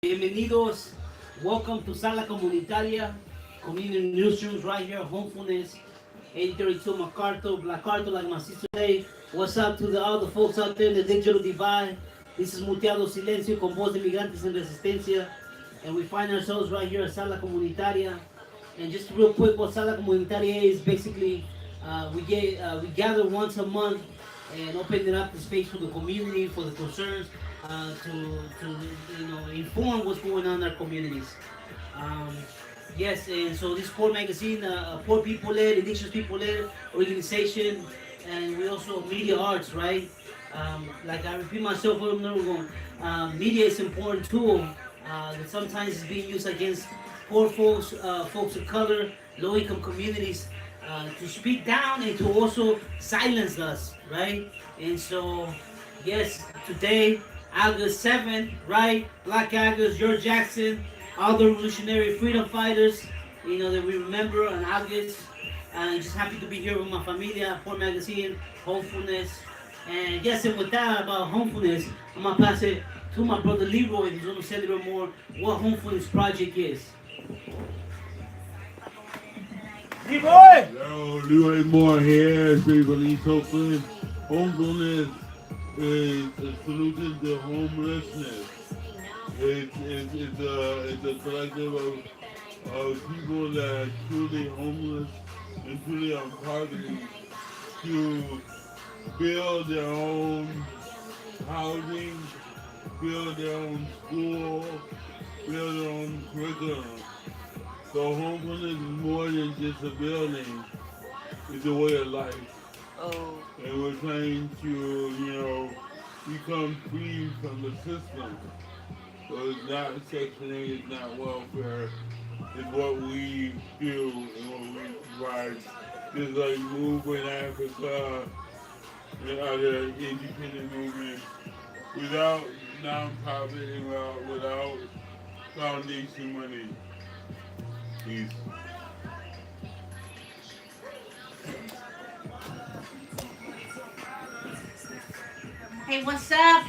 Bienvenidos. Welcome to Sala Comunitaria, Community Newsrooms right here, Homefulness, 832 MacArthur, like my sister say. What's up to all the folks out there in the digital divide? This is Muteado Silencio con voz de migrantes en resistencia. And we find ourselves right here at Sala Comunitaria. And just real quick, what Sala Comunitaria is basically, we gather once a month and opening up the space for the community, for the concerns, to inform what's going on in our communities. Um, yes, and so this poor magazine, poor people led, indigenous people led organization, and we also media arts, right? Like I repeat myself over and over again, media is an important tool that sometimes is being used against poor folks, folks of color, low income communities, to speak down and to also silence us, right? And so, yes, today, August 7th, right? Black August, George Jackson, all the revolutionary freedom fighters, that we remember on August. Just happy to be here with my familia, Poor Magazine, Homefulness. And yes, and with that about Homefulness, I'm going to pass it to my brother Leroy, who's going to say a little more what Homefulness Project is. Leroy! Yo, Leroy Moore here, people East Oakland. Homelessness is a solution to homelessness. It's a collective of people that are truly homeless and truly on poverty to build their own housing, build their own school, build their own curriculum. So homelessness is more than just a building, it's a way of life. Oh. And we're trying to, become free from the system. So it's not Section 8, it's not welfare, it's what we do and what we provide. Just like Move in Africa and other independent movements, without nonprofit and without foundation money. Peace. Hey, what's up?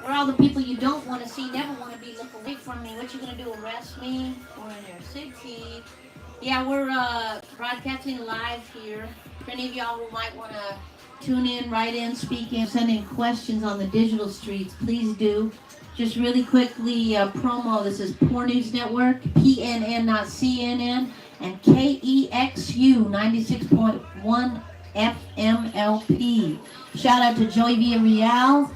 We're all the people you don't want to see, never want to be. Look away from me. What you gonna do? Arrest me? We're in your city. Yeah, we're broadcasting live here. If any of y'all who might want to tune in, write in, speak in, send in questions on the digital streets, please do. Just really quickly, promo. This is Poor News Network, PNN, not CNN, and KEXU 96.1 FMLP. Shout out to Joy Villarreal,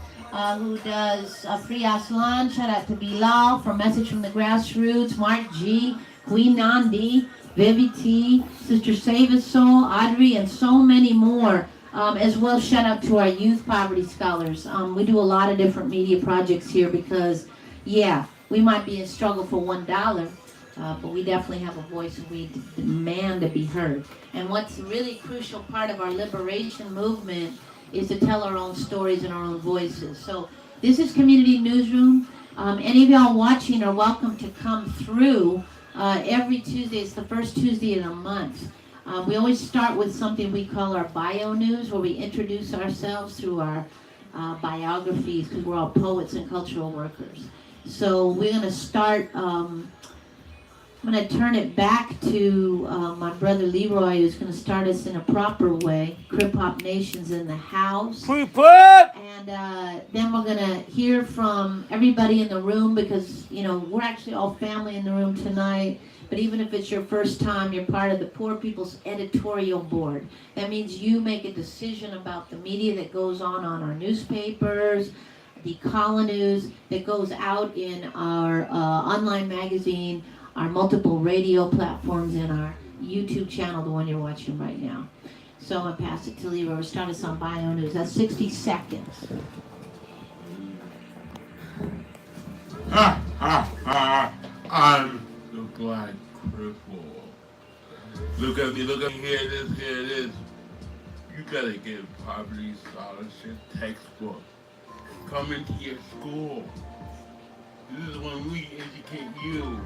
who does Free Aslan. Shout out to Bilal from Message from the Grassroots, Mark G, Queen Nandi, Vivi T, Sister Save Us Soul, Audrey, and so many more. As well, shout out to our youth poverty scholars. We do a lot of different media projects here because, we might be in struggle for $1, but we definitely have a voice and we demand to be heard. And what's a really crucial part of our liberation movement is to tell our own stories and our own voices. So this is Community Newsroom. Any of y'all watching are welcome to come through every Tuesday. It's the first Tuesday in a month. We always start with something we call our bio news, where we introduce ourselves through our biographies, because we're all poets and cultural workers. So we're going to start, I'm going to turn it back to my brother Leroy, who's going to start us in a proper way. Crip Hop Nation's in the house. And then we're going to hear from everybody in the room, because, we're actually all family in the room tonight. But even if it's your first time, you're part of the Poor People's Editorial Board. That means you make a decision about the media that goes on our newspapers, the colonies that goes out in our online magazine, our multiple radio platforms, and our YouTube channel, the one you're watching right now. So I'm going to pass it to Leroy. Start us on bio news. That's 60 seconds. Ha ha ha! I'm the Black Cripple. Look at me, here it is. You gotta get poverty scholarship textbook. Come into your school. This is when we educate you.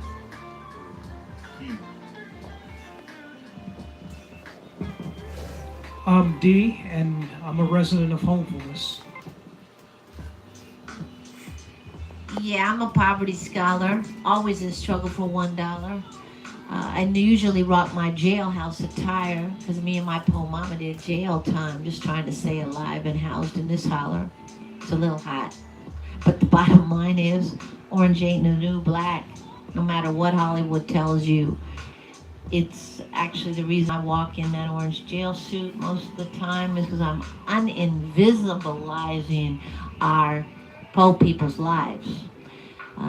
I'm D, and I'm a resident of Homefulness. Yeah, I'm a poverty scholar, always in struggle for $1. I usually rock my jailhouse attire because me and my poor mama did jail time just trying to stay alive and housed in this holler. It's a little hot. But the bottom line is, orange ain't the new black. No matter what Hollywood tells you, it's actually the reason I walk in that orange jail suit most of the time is because I'm uninvisibilizing our poor people's lives.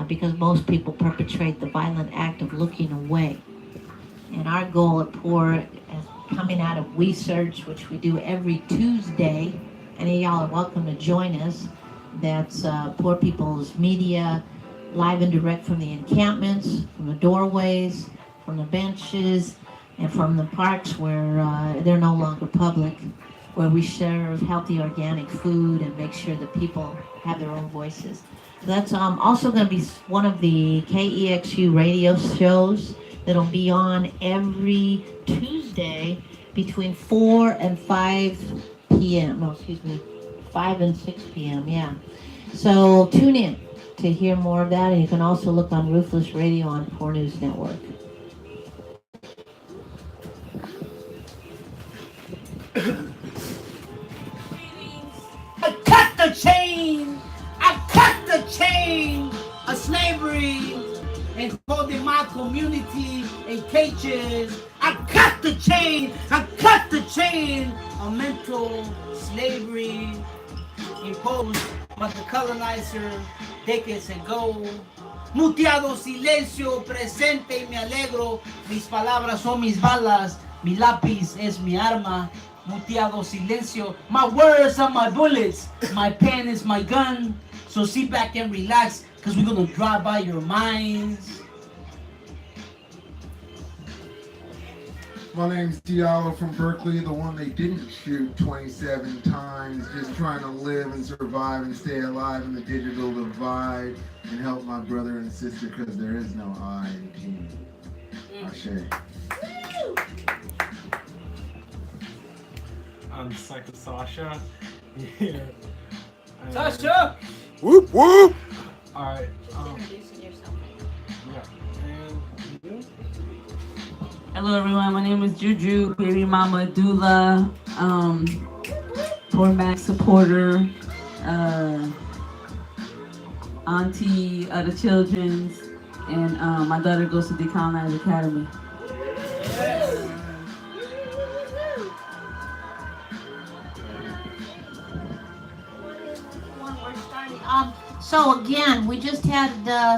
Because most people perpetrate the violent act of looking away. And our goal at POOR is coming out of research, which we do every Tuesday. Any of y'all are welcome to join us. That's Poor People's Media, live and direct from the encampments, from the doorways, from the benches, and from the parks where they're no longer public, where we serve healthy organic food and make sure that people have their own voices. So that's also going to be one of the KEXU radio shows that'll be on every Tuesday between 4 and 5 p.m. No, excuse me, 5 and 6 p.m. Yeah. So tune in to hear more of that, and you can also look on Ruthless Radio on Poor News Network. I cut the chain! I cut the chain of slavery and holding my community in cages. I cut the chain! I cut the chain of mental slavery imposed by the colonizer decades ago. Muteado silencio, presente y me alegro. Mis palabras son mis balas, mi lápiz es mi arma. Muteado silencio, my words are my bullets, my pen is my gun. So sit back and relax, cause we're gonna drive by your minds. My name's Thiago from Berkeley, the one they didn't shoot 27 times, just trying to live and survive and stay alive in the digital divide and help my brother and sister, because there is no I in team. Ashe. I'm Psycho Sasha. Yeah. Sasha! Whoop whoop! Alright, Introducing yourself. yeah. And you? Hello everyone, my name is Juju, baby mama doula, Poor Max supporter, auntie of the children's, and my daughter goes to Decolonize Academy. So again, we just had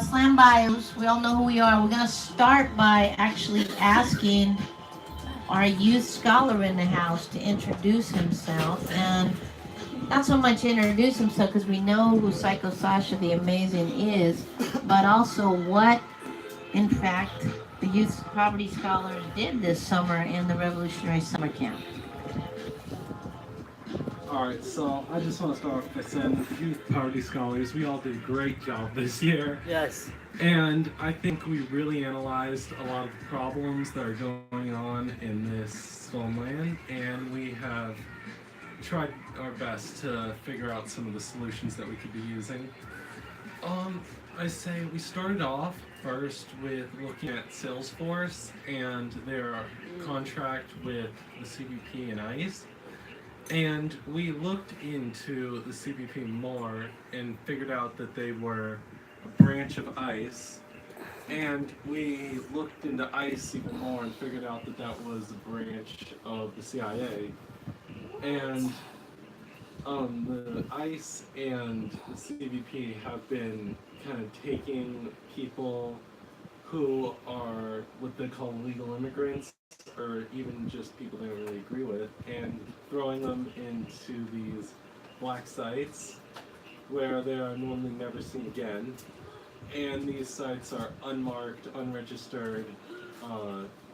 slam bios. We all know who we are. We're going to start by actually asking our youth scholar in the house to introduce himself, and not so much introduce himself because we know who Psycho Sasha the Amazing is, but also what, in fact, the youth poverty scholars did this summer in the Revolutionary Summer Camp. Alright, so I just want to start off by saying, youth poverty scholars, we all did a great job this year. Yes. And I think we really analyzed a lot of the problems that are going on in this homeland, and we have tried our best to figure out some of the solutions that we could be using. I say we started off first with looking at Salesforce and their contract with the CBP and ICE. And we looked into the CBP more and figured out that they were a branch of ICE. And we looked into ICE even more and figured out that that was a branch of the CIA. And the ICE and the CBP have been kind of taking people who are what they call legal immigrants, or even just people they don't really agree with, and throwing them into these black sites where they are normally never seen again. And these sites are unmarked, unregistered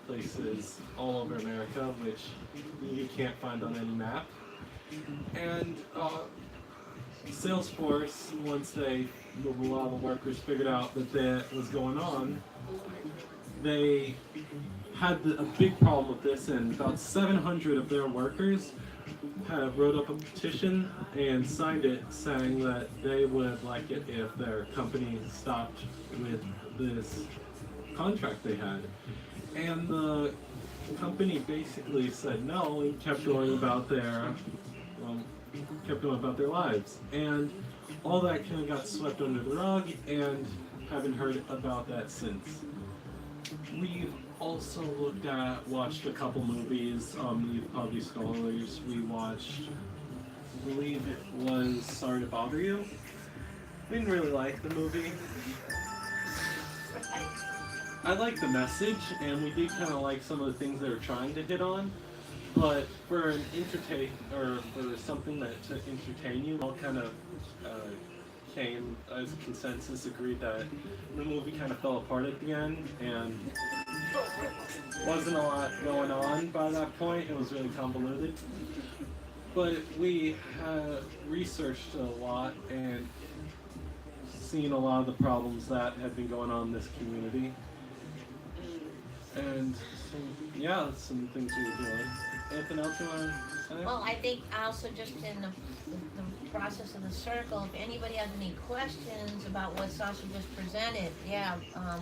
places all over America, which you can't find on any map. And Salesforce, once a lot of the workers figured out that that was going on, they had a big problem with this, and about 700 of their workers kind of wrote up a petition and signed it saying that they would like it if their company stopped with this contract they had. And the company basically said no and kept going about their lives. And all that kind of got swept under the rug, and haven't heard about that since. We've also watched a couple movies. You've probably scholars. We watched, I believe it was Sorry to Bother You. We didn't really like the movie. I like the message, and we did kind of like some of the things they were trying to hit on. But for for something that to entertain you, all kind of came as a consensus, agreed that the movie kind of fell apart at the end, and wasn't a lot going on by that point. It was really convoluted. But we have researched a lot and seen a lot of the problems that have been going on in this community. And some things we were doing. Anything else you want to say? Well, I think also just in the process of the circle, if anybody has any questions about what Sasha just presented,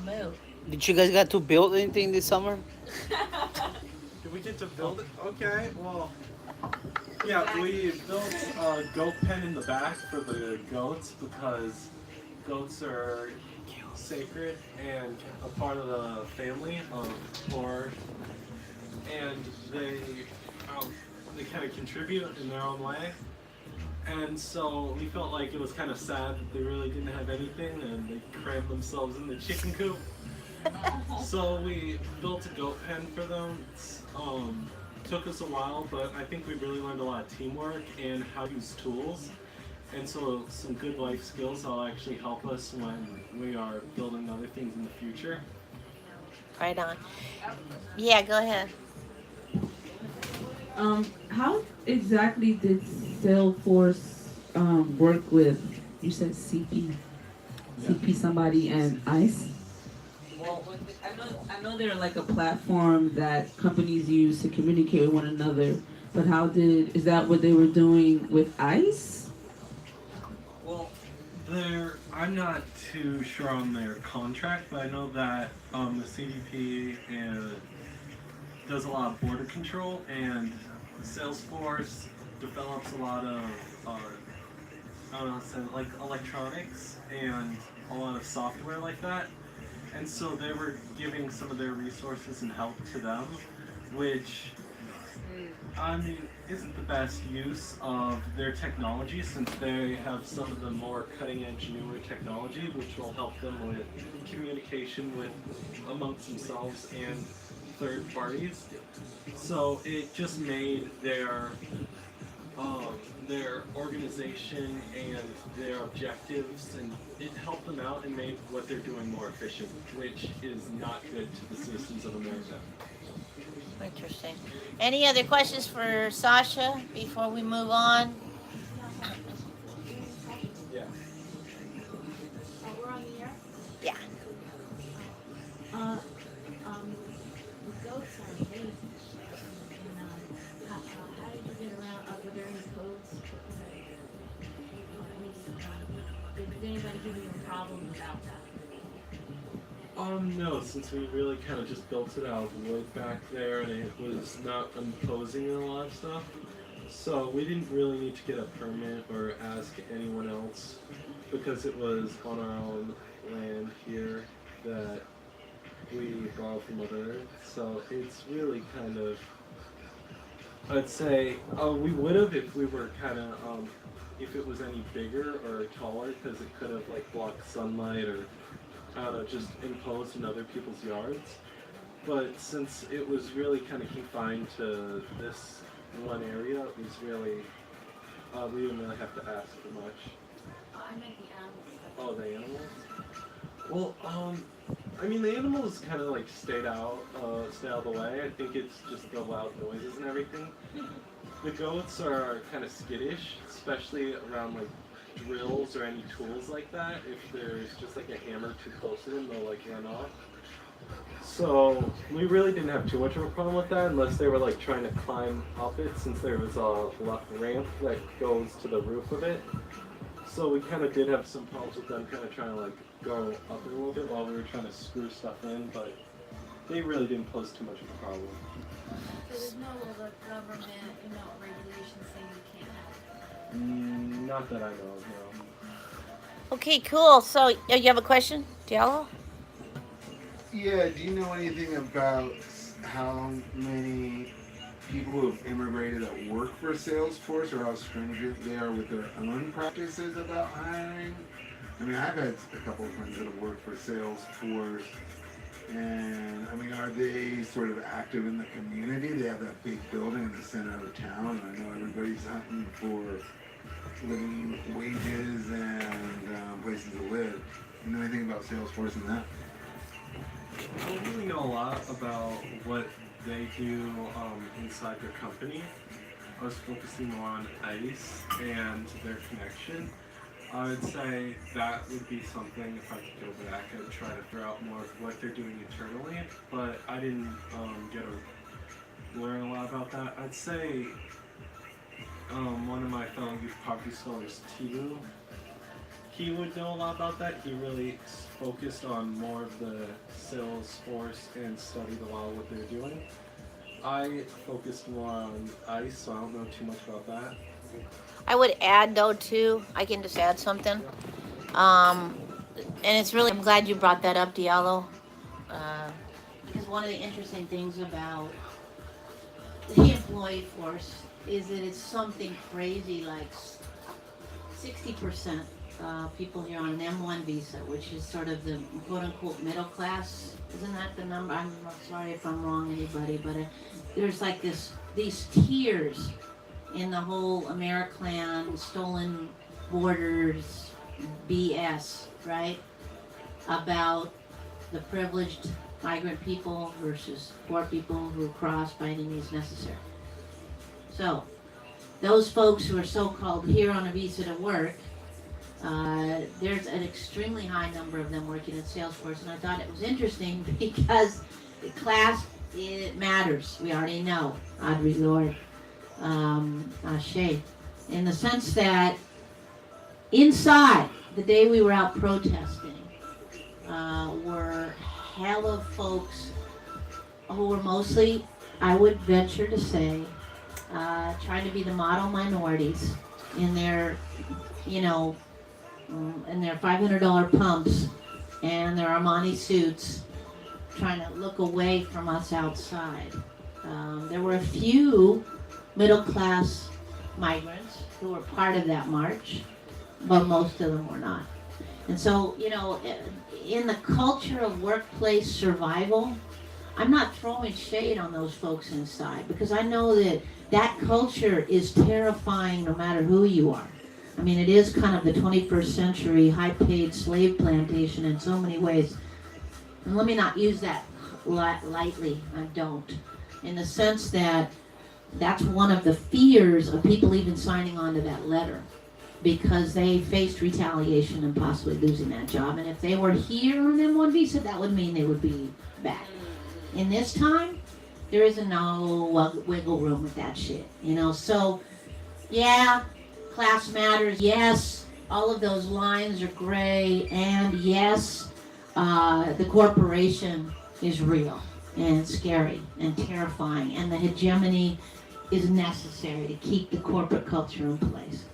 move. Did you guys get to build anything this summer? Did we get to build it? Okay, well, yeah, we built a goat pen in the back for the goats because goats are sacred and a part of the family and they kind of contribute in their own way. And so we felt like it was kind of sad that they really didn't have anything and they crammed themselves in the chicken coop. So we built a goat pen for them. Took us a while, but I think we really learned a lot of teamwork and how to use tools. And so some good life skills that'll actually help us when we are building other things in the future. Right on. Yeah, go ahead. How exactly did Salesforce work with, you said CP somebody and ICE? Well, I know they're like a platform that companies use to communicate with one another, but is that what they were doing with ICE? Well, I'm not too sure on their contract, but I know that the CDP does a lot of border control, and Salesforce develops a lot of like electronics and a lot of software like that. And so they were giving some of their resources and help to them, which isn't the best use of their technology, since they have some of the more cutting-edge, newer technology, which will help them with communication amongst themselves and third parties. So it just made their organization and their objectives, and it helped them out and made what they're doing more efficient, which is not good to the citizens of America. Interesting. Any other questions for Sasha before we move on? Yeah. We're on the air? Yeah. The goats are amazing. And how did you get around? Were there any codes? Did anybody give you a problem about that? No, since we really kind of just built it out of wood back there, and it was not imposing a lot of stuff. So we didn't really need to get a permit or ask anyone else, because it was on our own land here that we borrowed from Mother Earth. So it's really kind of, I'd say, we would have if we were kind of, if it was any bigger or taller, because it could have like blocked sunlight or just imposed in other people's yards. But since it was really kind of confined to this one area, it was really, we didn't really have to ask for much. I meant the animals. Oh, the animals? Well, I mean, the animals kind of like stay out of the way. I think it's just the loud noises and everything. The goats are kind of skittish, especially around like drills or any tools like that. If there's just like a hammer too close to them, they'll like run off. So we really didn't have too much of a problem with that unless they were like trying to climb up it, since there was a ramp that goes to the roof of it. So we kind of did have some problems with them kind of trying to like go up a little bit while we were trying to screw stuff in, but they really didn't pose too much of a problem. So there's no government, regulations saying you can't have it. Not that I know of, no. Okay, cool. So you have a question, Thiago? Yeah, do you know anything about how many people who have immigrated that work for Salesforce, or how stringent they are with their own practices about hiring? I mean, I've had a couple of friends that have worked for Salesforce, and I mean, are they sort of active in the community? They have that big building in the center of town, and I know everybody's hunting for living wages and places to live. You know anything about Salesforce and that? I don't really know a lot about what they do inside their company. I was focusing more on ICE and their connection. I would say that would be something, if I could go back and try to figure out more of what they're doing internally, but I didn't get to learn a lot about that. I'd say one of my fellow youth poverty scholars, Thiago, he would know a lot about that. He really focused on more of the Salesforce and studied a lot of what they're doing. I focused more on ICE, so I don't know too much about that. I would add though too. I can just add something. And it's really. I'm glad you brought that up, Diallo. Because one of the interesting things about the employee force is that it's something crazy like 60% people here on an M1 visa, which is sort of the quote-unquote middle class. Isn't that the number? I'm sorry if I'm wrong, anybody, but there's like these tiers in the whole Americlan, stolen borders, BS, right? About the privileged migrant people versus poor people who cross by any means necessary. So, those folks who are so-called here on a visa to work, there's an extremely high number of them working at Salesforce, and I thought it was interesting because the class, it matters. We already know. Audrey Lord, Shay, in the sense that inside, the day we were out protesting, were hella folks who were mostly, I would venture to say, trying to be the model minorities in their, in their $500 pumps and their Armani suits, trying to look away from us outside. There were a few middle-class migrants who were part of that march, but most of them were not. And so, in the culture of workplace survival, I'm not throwing shade on those folks inside, because I know that culture is terrifying no matter who you are. I mean, it is kind of the 21st century high-paid slave plantation in so many ways. And let me not use that lightly. I don't. In the sense that that's one of the fears of people even signing on to that letter, because they faced retaliation and possibly losing that job. And if they were here on M1 visa, that would mean they would be back. In this time, there isn't no wiggle room with that shit. So, yeah, class matters. Yes, all of those lines are gray. And yes, the corporation is real and scary and terrifying. And the hegemony is necessary to keep the corporate culture in place.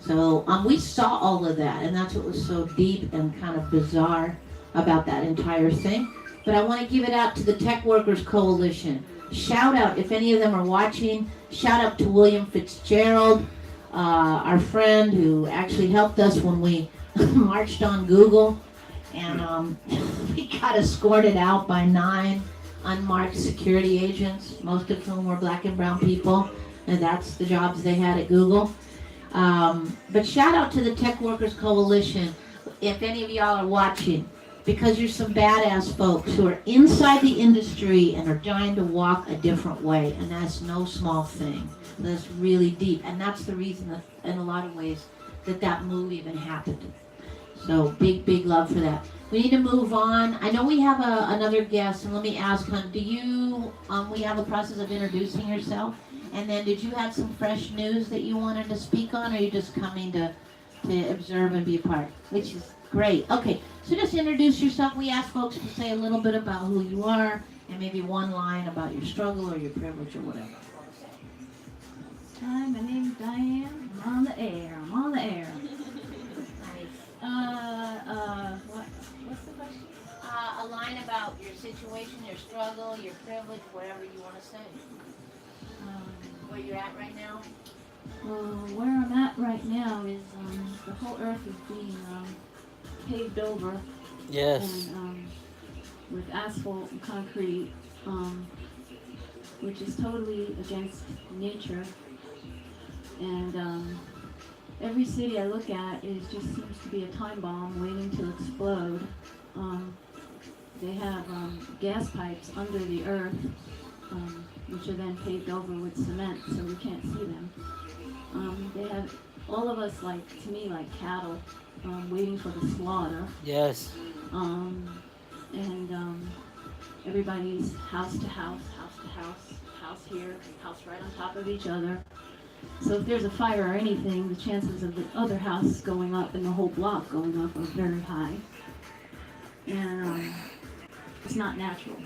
So we saw all of that, and that's what was so deep and kind of bizarre about that entire thing. But I want to give it out to the Tech Workers Coalition. Shout out, if any of them are watching, shout out to William Fitzgerald, our friend who actually helped us when we marched on Google. And we got escorted out by 9 unmarked security agents, most of whom were black and brown people. And that's the jobs they had at Google. But shout out to the Tech Workers Coalition, if any of y'all are watching, because you're some badass folks who are inside the industry and are trying to walk a different way, and that's no small thing. That's really deep, and that's the reason that, in a lot of ways, that move even happened. So big love for that. We need to move on. I know we have another guest, and let me ask him, we have a process of introducing yourself, and then did you have some fresh news that you wanted to speak on, or are you just coming to observe and be a part, which is great. Okay, so just introduce yourself. We ask folks to say a little bit about who you are, and maybe one line about your struggle or your privilege or whatever. Hi, my name's Diane. I'm on the air. I'm on the air. What's the question? A line about your situation, your struggle, your privilege, whatever you want to say. Where you're at right now. Where I'm at right now is the whole earth is being paved over. Yes. And with asphalt and concrete, which is totally against nature. And every city I look at just seems to be a time bomb waiting to explode. They have gas pipes under the earth, which are then paved over with cement, so we can't see them. They have all of us, to me, like cattle, waiting for the slaughter. Yes. And everybody's house to house, house here, house right on top of each other. So if there's a fire or anything, the chances of the other house going up and the whole block going up are very high. And it's not natural.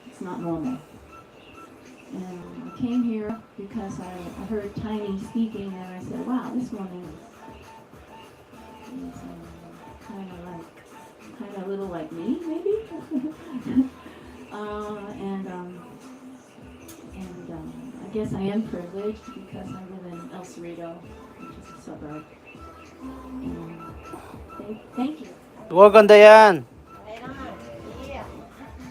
It's not normal. And I came here because I heard Tiny speaking, and I said, wow, this woman is kind of a little like me, maybe? I guess I am privileged because I live in El Cerrito, which is a suburb. Thank you. Welcome, Diane. Right on. Yeah.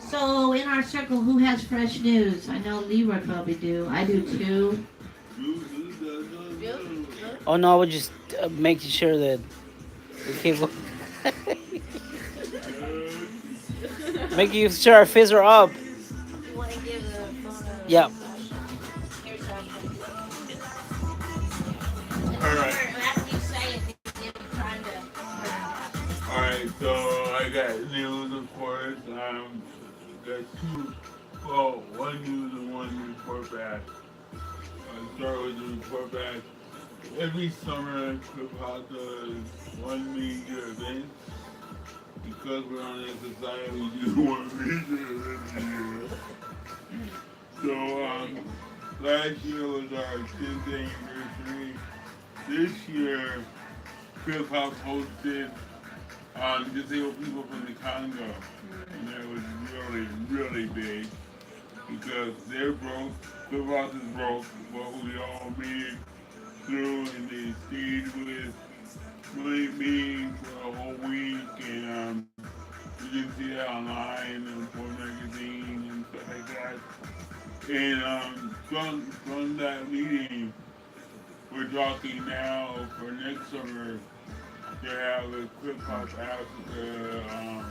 So in our circle, who has fresh news? I know Leroy probably do. I do too. Oh no, we're just making sure that we keep making sure our fists are up. You want to give the phone a... Yeah. Here's something. Alright. After you say it, they're trying to... Alright, so I got news, of course. Got two, one news and one report back. I'll start with the report back. Every summer, Hip-Hop does one major event. Because we're on a society, we do one major event a year. So, last year was our 10th anniversary. This year, Hip-Hop hosted disabled people from the Congo. And that was really, really big because they're broke, the boss is broke, what we all made through, and they stayed with me for a whole week, and you can see that online and for magazine and stuff like that. And from that meeting, we're talking now for next summer to have a Hip Hop Africa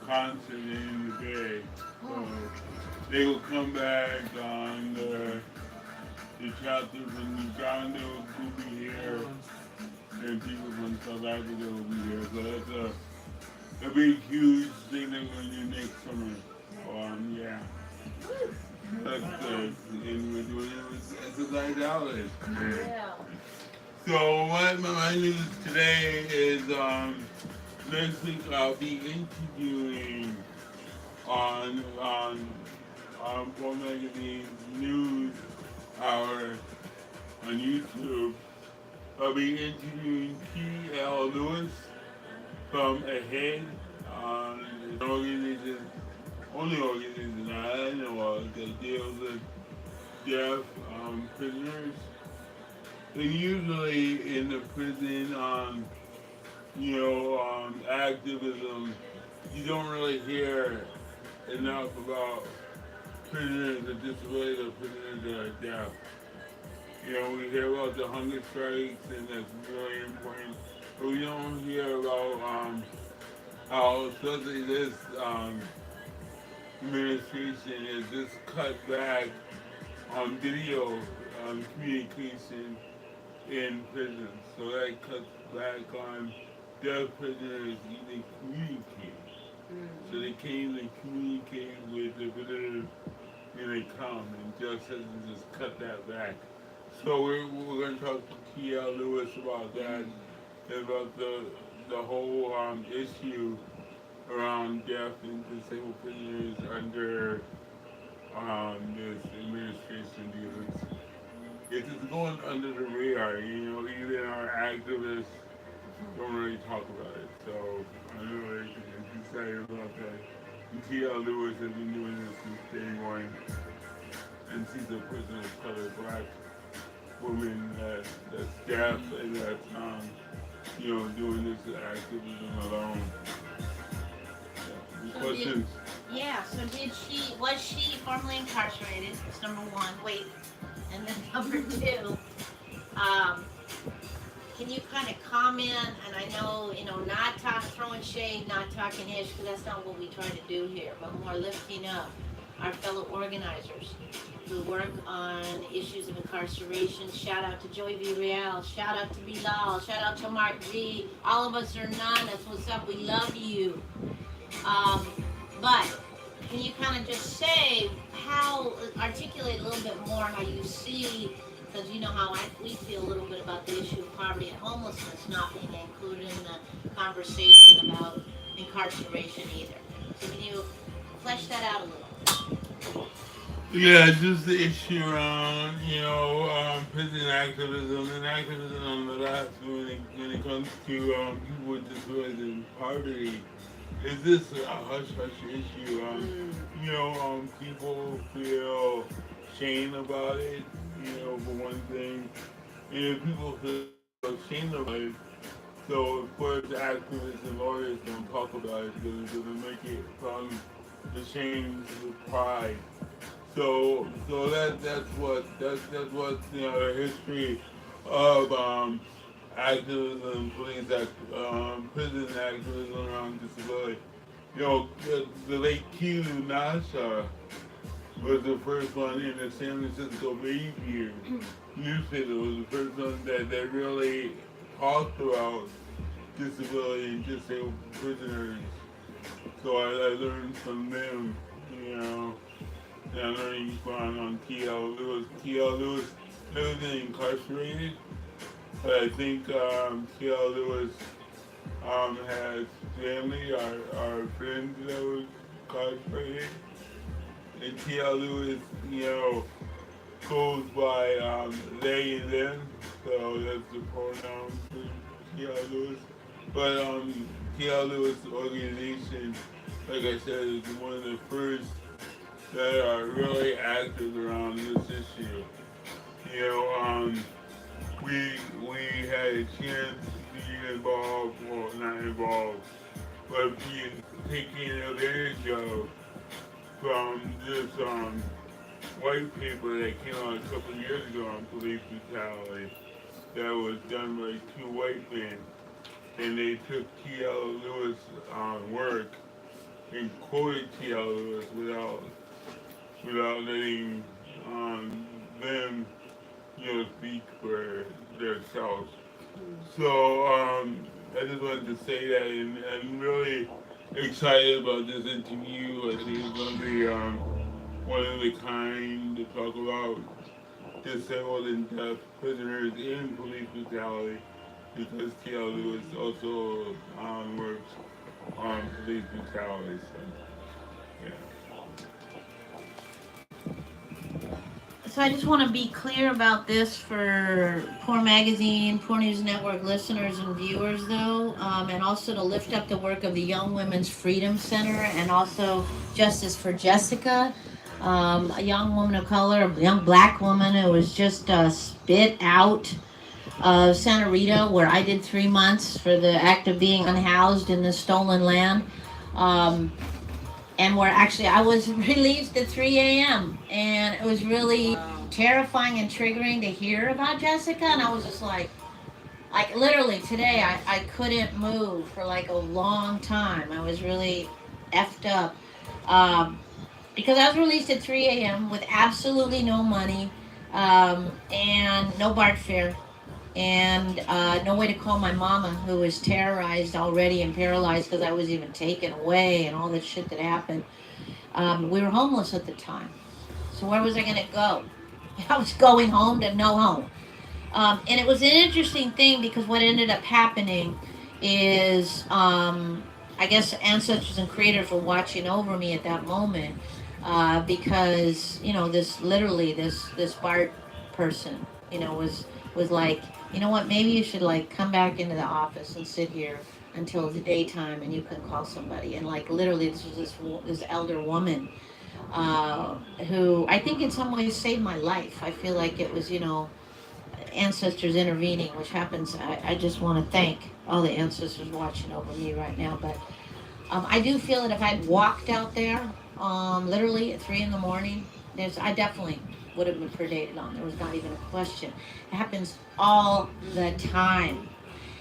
concert in the Bay. So they will come back on the chapter from Uganda will be here, and people from South Africa will be here. So that's a big, huge thing that we're going to do next summer. Yeah. That's good. And we're doing it with exercise outlets. Yeah. So what my news today is next week I'll be interviewing on Pro Magazine's news hour on YouTube. I'll be interviewing T.L. Lewis from AHEAD, an organization, only organization I know of that deals with deaf prisoners. And usually in the prison, activism, you don't really hear enough about prisoners with disabilities or prisoners that are deaf. We hear about the hunger strikes, and that's really important. But we don't hear about how, especially this administration, has just cut back on video communication in prisons. So that cuts back on deaf prisoners even communicate. So they can't even communicate with the visitors when they come, and Judge Sessions just cut that back. So we're going to talk to T.L. Lewis about that, and about the whole issue around deaf and disabled prisoners under this administration because it's just going under the radar. Even our activists don't really talk about it. So I'm really excited about that. And T.L. Lewis has been doing this since day one, and she's a person of color, black woman that's deaf and that's doing this activism alone. Yeah. Questions? So was she formerly incarcerated? That's number one. Wait. And then number two, can you kind of comment, and I know, not throwing shade, not talking ish, because that's not what we try to do here, but more lifting up our fellow organizers who work on issues of incarceration. Shout out to Joey V. Real, shout out to Bilal, shout out to Mark Z. All of us are none, that's what's up, we love you. But can you kind of just say articulate a little bit more how you see, because you know how we feel a little bit about the issue of poverty and homelessness not being included in the conversation about incarceration either. So can you flesh that out a little? Yeah, just the issue around, prison activism and activism on the left when it comes to people with disabilities and poverty. Is this a hush-hush issue? People feel shame about it, for one thing. And people feel shame about it. So, of course, activists and lawyers don't talk about it because it doesn't make it from the shame to the pride. So that's what the history of activism, prison activism around disability. The late Kilu Nasha was the first one in the San Francisco Bay View newspaper. Was the first one that really talked about disability and disabled prisoners. So I learned from them, and I'm learning from T.L. Lewis. T.L. Lewis wasn't incarcerated, but I think T.L. Lewis has family or friends that were incarcerated. And T.L. Lewis, goes by they and them, so that's the pronoun for T.L. Lewis. But T.L. Lewis organization, like I said, is one of the first that are really active around this issue. We had a chance to be involved, well, not involved, but being taken advantage of from this white paper that came out a couple of years ago on police brutality that was done by two white men. And they took T.L. Lewis' work and quoted T.L. Lewis without letting them, speak for themselves. So I just wanted to say that, and I'm really excited about this interview. I think it's going to be one of the kind to talk about disabled and deaf prisoners in police brutality, because T.L. Lewis also works on police brutality. So, yeah. So I just want to be clear about this for Poor Magazine, Poor News Network listeners and viewers, though, and also to lift up the work of the Young Women's Freedom Center and also Justice for Jessica, a young woman of color, a young black woman who was just spit out of Santa Rita, where I did 3 months for the act of being unhoused in the stolen land. And where actually I was released at 3 a.m. And it was really terrifying and triggering to hear about Jessica. And I was just like literally today I couldn't move for like a long time. I was really effed up. Because I was released at 3 a.m. with absolutely no money and no BART fare. and no way to call my mama, who was terrorized already and paralyzed because I was even taken away and all this shit that happened. We were homeless at the time. So where was I going to go? I was going home to no home. And it was an interesting thing because what ended up happening is, I guess ancestors and creators were watching over me at that moment, because, you know, this Bart person, you know, was like, you know what, maybe you should like come back into the office and sit here until the daytime and you can call somebody. And like literally this was this elder woman, who I think in some ways saved my life. I feel like it was, you know, ancestors intervening, which happens. I just want to thank all the ancestors watching over me right now. But I do feel that if I'd walked out there, literally at 3 a.m, I definitely would have been predated on. There was not even a question. It happens all the time.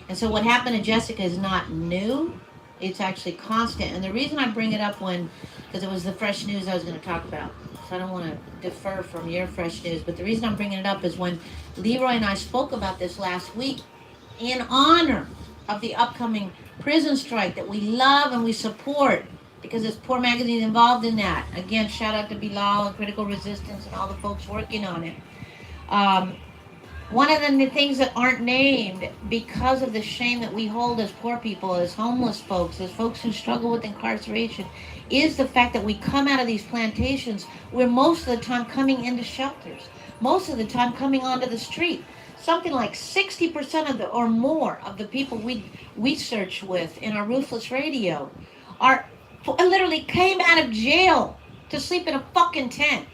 And so what happened to Jessica is not new. It's actually constant. And the reason I bring it up because it was the fresh news I was going to talk about. So I don't want to defer from your fresh news. But the reason I'm bringing it up is when Leroy and I spoke about this last week in honor of the upcoming prison strike that we love and we support, because this Poor magazine is involved in that. Again, shout out to Bilal and Critical Resistance and all the folks working on it. One of the things that aren't named because of the shame that we hold as poor people, as homeless folks, as folks who struggle with incarceration, is the fact that we come out of these plantations, we're most of the time coming into shelters, most of the time coming onto the street. Something like 60% of or more of the people we search with in our Ruthless Radio literally came out of jail to sleep in a fucking tent.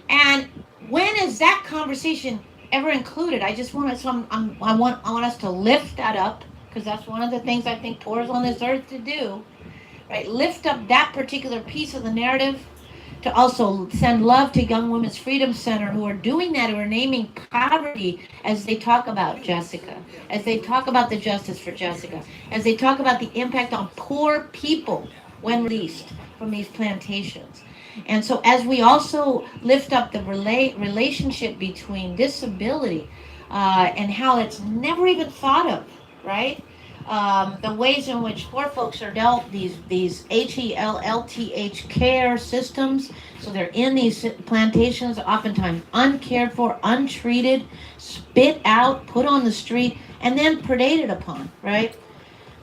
And when is that conversation ever included? I just want I want us to lift that up, because that's one of the things I think poor is on this earth to do, right? Lift up that particular piece of the narrative, to also send love to Young Women's Freedom Center, who are doing that, who are naming poverty as they talk about Jessica, as they talk about the justice for Jessica, as they talk about the impact on poor people when released from these plantations. And so as we also lift up the relationship between disability and how it's never even thought of, right? The ways in which poor folks are dealt, these HELLTH care systems, so they're in these plantations, oftentimes uncared for, untreated, spit out, put on the street, and then predated upon, right?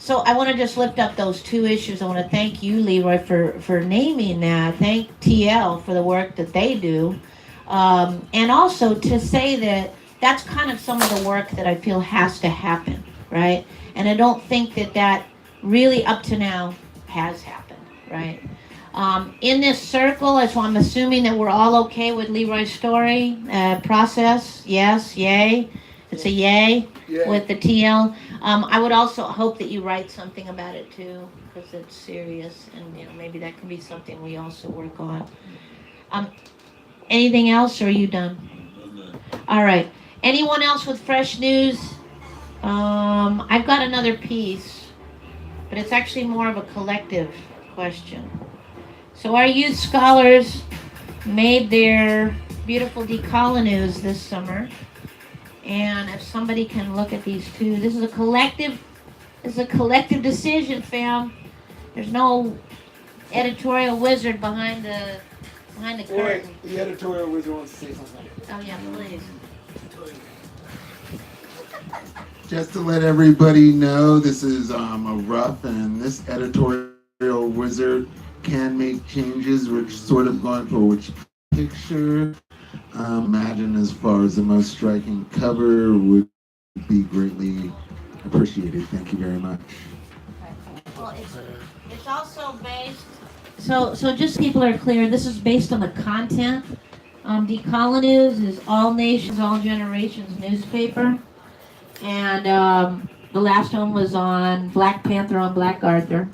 So I want to just lift up those two issues. I want to thank you, Leroy, for naming that. Thank TL for the work that they do. And also to say that that's kind of some of the work that I feel has to happen, right? And I don't think that really up to now has happened, right? In this circle, so I'm assuming that we're all okay with Leroy's story process. Yes, yay. It's a yay. With the TL. I would also hope that you write something about it too, because it's serious, and you know, maybe that can be something we also work on. Anything else, or are you done? All right. Anyone else with fresh news? I've got another piece, but it's actually more of a collective question. So our youth scholars made their beautiful decolonies this summer. And if somebody can look at these two, this is a collective decision, fam. There's no editorial wizard behind the curtain. The editorial wizard wants to say something. Oh yeah, please. Just to let everybody know, this is a rough, and this editorial wizard can make changes. We're sort of going for which picture. Imagine as far as the most striking cover would be greatly appreciated. Thank you very much. Well, it's also based. So just so people are clear, this is based on the content. Decolonize is all nations, all generations newspaper, and the last one was on Black Panther on Black Arthur.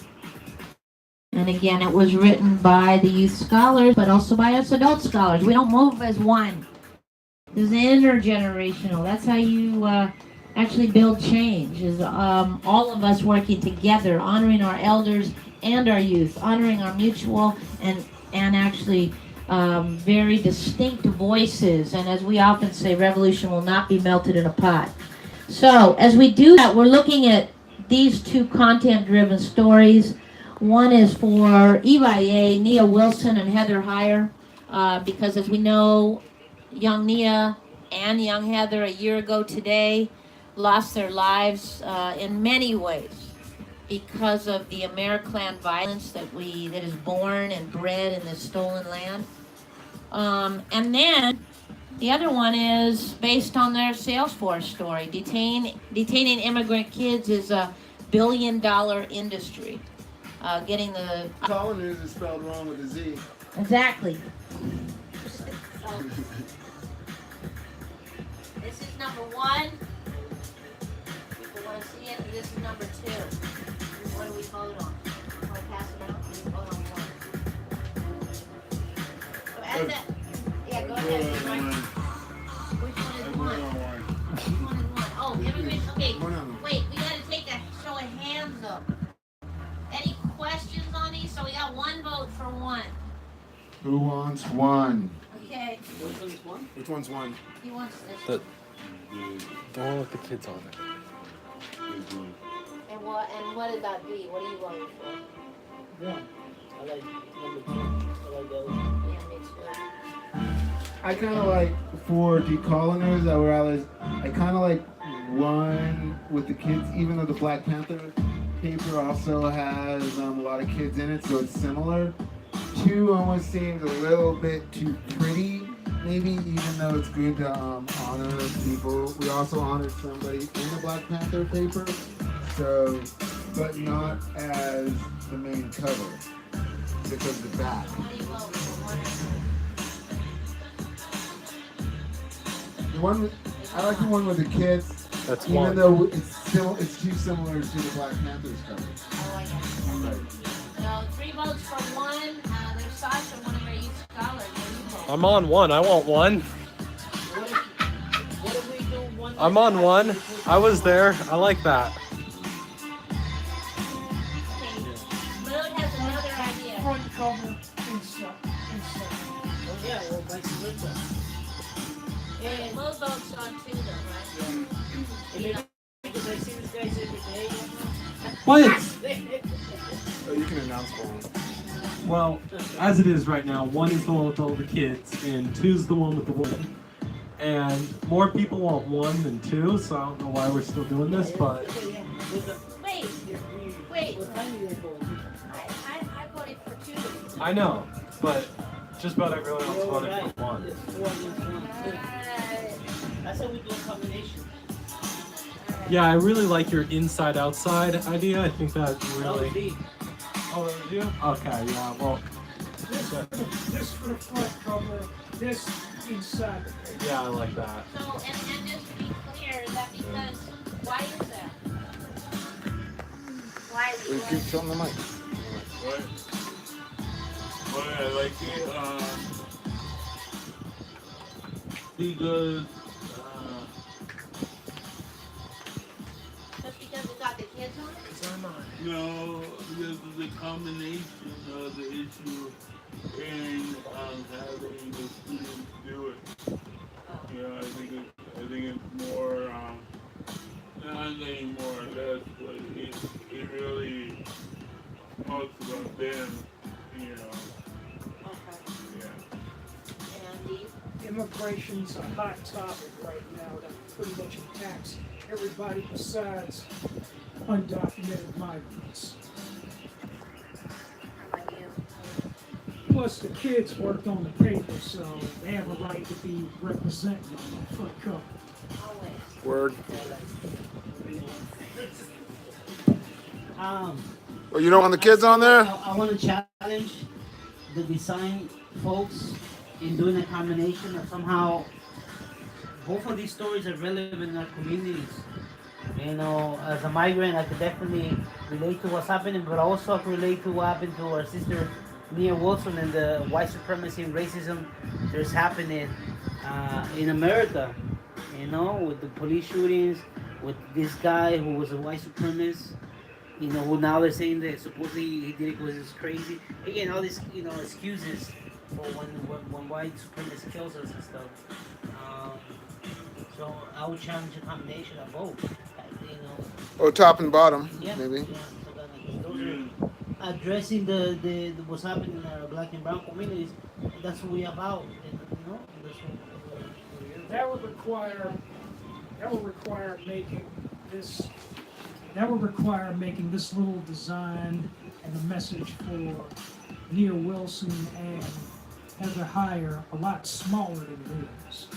And again, it was written by the youth scholars, but also by us adult scholars. We don't move as one. This is intergenerational. That's how you actually build change, is all of us working together, honoring our elders and our youth, honoring our mutual and actually very distinct voices. And as we often say, revolution will not be melted in a pot. So as we do that, we're looking at these two content-driven stories. One is for EYA, Nia Wilson and Heather Heyer, because as we know, young Nia and young Heather a year ago today lost their lives in many ways because of the Americlan violence that is born and bred in this stolen land. And then the other one is based on their Salesforce story. Detaining immigrant kids is a billion-dollar industry. Getting the Colonies is spelled wrong with a Z. exactly. This is number 1. People want to see it. And this is number 2. What do we vote on? Want to pass it out? We vote on 1. So as that, yeah, go ahead. Right. Which one is 1? Which one is 1? Oh, immigrants. Okay. Wait, we got to take a show of hands up. Any questions on these? So we got 1 vote for 1. Who wants 1? Okay. Which one is 1? Which one's one? He wants this. The one with the kids on it. And what did that be? What are you voting for? 1. I like number 2. I like the other one. Yeah, me too. I kind of like for decoloners, I kind of like 1 with the kids, even though the Black Panther paper also has a lot of kids in it, so it's similar. 2 almost seems a little bit too pretty, maybe, even though it's good to honor people. We also honored somebody in the Black Panther paper, so, but not as the main cover, because of the back. What do you vote for? The one with, I like the one with the kids, That's even 1. though it's too similar to the Black Panthers cover. Oh, I got it. Right. So 3 votes for 1. There's Sasha, one of our youth scholars. What do you vote? I'm on 1. I want 1. What if we do 1? I'm on 1. I was there. I like that. Okay. Mood has another idea. Front cover inside. Oh, yeah, well, vice versa. And Mood votes on 2 though, right? Yeah. Because I see these guys every day. What? Oh, you can announce one. Well, as it is right now, 1 is the one with all the kids, and 2 is the one with the woman. And more people want 1 than 2, so I don't know why we're still doing this, but Wait. I voted for 2. I know, but just about everyone else You're voted right. for 1. It's 4 against 1. I said we do a combination. Yeah, I really like your inside-outside idea. I think that really... Really? Oh, did you? Okay, yeah, well... This for the front cover, this inside. Yeah, I like that. So, and just to be clear, is that because, why is that? Why is Wait, keep it? showing the mic. What? Why I like it? Because Just because it got the kids on it? you know, because of the combination of the issue and having the students do it. You know, I think it's more, not saying more or less, but it really talks about them, you know. Okay. Yeah. Andy? Immigration's a hot topic right now that pretty much impacts everybody besides undocumented migrants. How about you? Plus, the kids worked on the paper, so they have a right to be represented on the front cover. Always. Word. Well, you don't want the kids on there? I want to challenge the design folks in doing a combination of somehow both of these stories are relevant in our communities. You know, as a migrant, I could definitely relate to what's happening, but also I could relate to what happened to our sister Nia Wilson and the white supremacy and racism that's happening in America. You know, with the police shootings, with this guy who was a white supremacist. You know, who now they're saying that supposedly he did it because it's crazy. Again, all these, you know, excuses for when white supremacists kills us and stuff. So I would challenge a combination of both. You know, Or top and bottom, yeah, maybe. yeah. So those are addressing the what's happening in our black and brown communities. That's what we're about. And, you know, that's what we're here That would require making this little design and the message for Nia Wilson and Heather Heyer a lot smaller than it is. I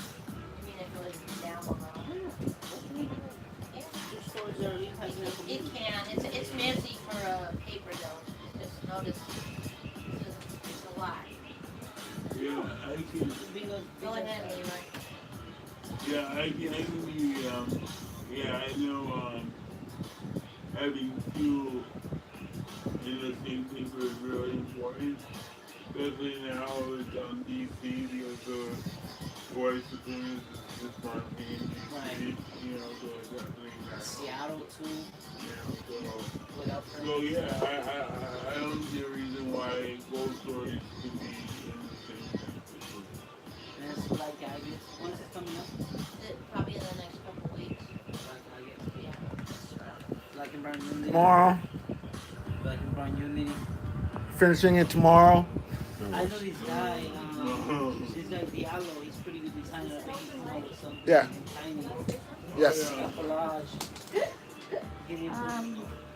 mean, if it was down below. Yeah, for. Stores are it can. It's messy for a paper though. Just notice it's a lot. Yeah, I can. Go ahead, Leroy. Yeah, I can be. Yeah, I know. Having fuel in the same paper is really important, especially now it's on DC because the white supremacists is marking DC, you know, so it's definitely that. Seattle too. You know, so yeah, I don't see a reason why both stories could be in the same paper. And it's Black August. When is it coming up? Probably in the next couple of weeks. Black August. Yeah. Black and Brown Unity. Tomorrow. Black and Brown Unity. Finishing it tomorrow. I know this guy. This guy Thiago. He's pretty good designer. I think he's come out with something Yeah. tiny. Yes. Collage.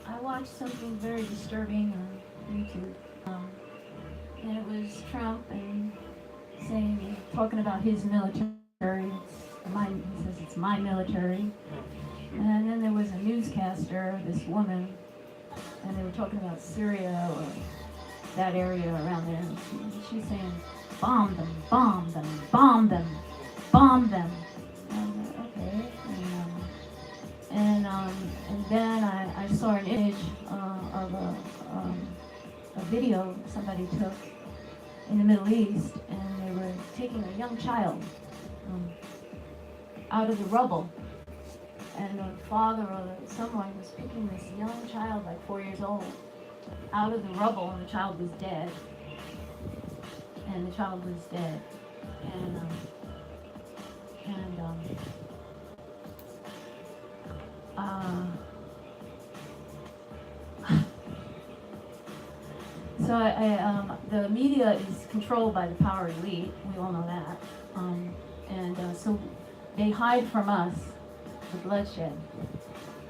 I watched something very disturbing on YouTube, and it was Trump and talking about his military. He says it's my military. And then there was a newscaster, this woman, and they were talking about Syria or that area around there. And she's saying, bomb them, bomb them, bomb them, bomb them. And, okay. And then I saw an image of a video somebody took in the Middle East, and they were taking a young child out of the rubble. And the father or someone was picking this young child, like 4 years old, out of the rubble, and the child was dead. And the child was dead. So the media is controlled by the power elite. We all know that. So they hide from us the bloodshed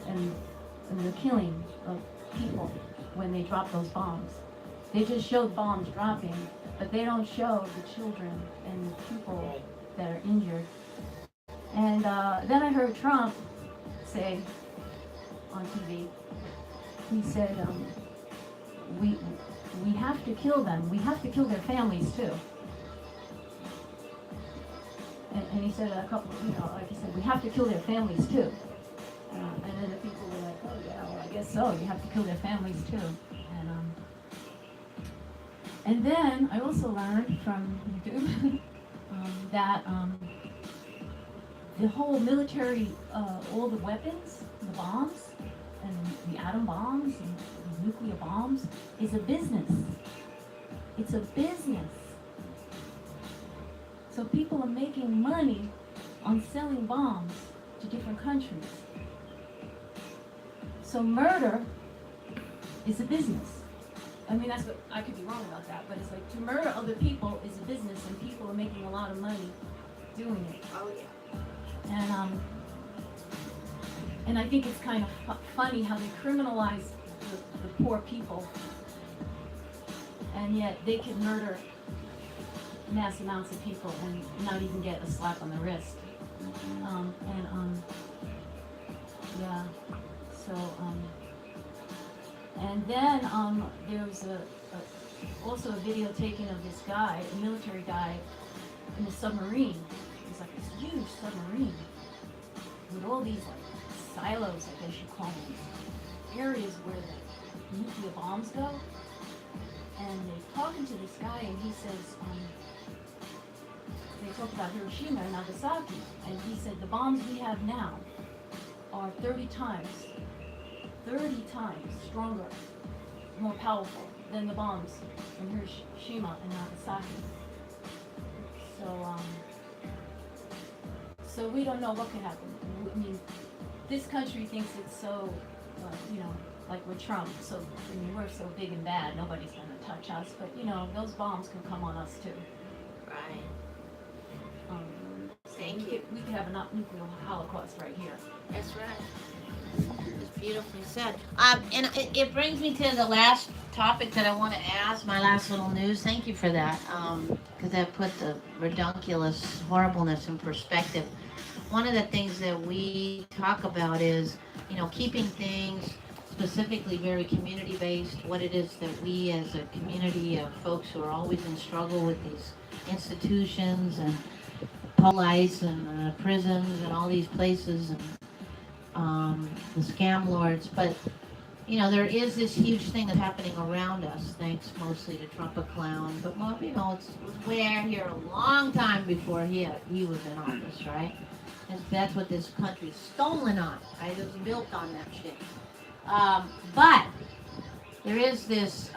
and the killing of people when they drop those bombs. They just show the bombs dropping, but they don't show the children and the people that are injured. And then I heard Trump say on TV, he said, we have to kill them. We have to kill their families too. And he said a couple, like he said, we have to kill their families too. And then the people were like, oh yeah, well I guess so. You have to kill their families too. And then I also learned from YouTube that the whole military, all the weapons, the bombs, and the atom bombs, and the nuclear bombs, is a business. It's a business. So people are making money on selling bombs to different countries. So murder is a business. I mean, that's what, I could be wrong about that, but it's like to murder other people is a business, and people are making a lot of money doing it. Oh yeah. And I think it's kind of funny how they criminalize the poor people, and yet they can murder mass amounts of people and not even get a slap on the wrist. Yeah. So and then there was also a video taken of this guy, a military guy, in a submarine. It's like this huge submarine with all these like silos, I guess you call them, areas where the nuclear bombs go. And they're talking to this guy, and he says, they talk about Hiroshima and Nagasaki, and he said the bombs we have now are 30 times stronger, more powerful than the bombs from Hiroshima and Nagasaki. So we don't know what could happen. I mean, this country thinks it's so, you know, like we're Trump. So I mean, we're so big and bad, nobody's gonna touch us. But you know, those bombs can come on us too. Right. Thank you. We could have a nuclear holocaust right here. That's right. It's beautifully said. And it brings me to the last topic that I want to ask, my last little news. Thank you for that, because that put the redunculous horribleness in perspective. One of the things that we talk about is, you know, keeping things specifically very community-based, what it is that we as a community of folks who are always in struggle with these institutions and police and prisons and all these places and the scam lords, but you know there is this huge thing that's happening around us, thanks mostly to Trump a clown, but you know it was way out here a long time before he was in office, right? That's what this country's stolen on, right? It was built on that shit. But there is this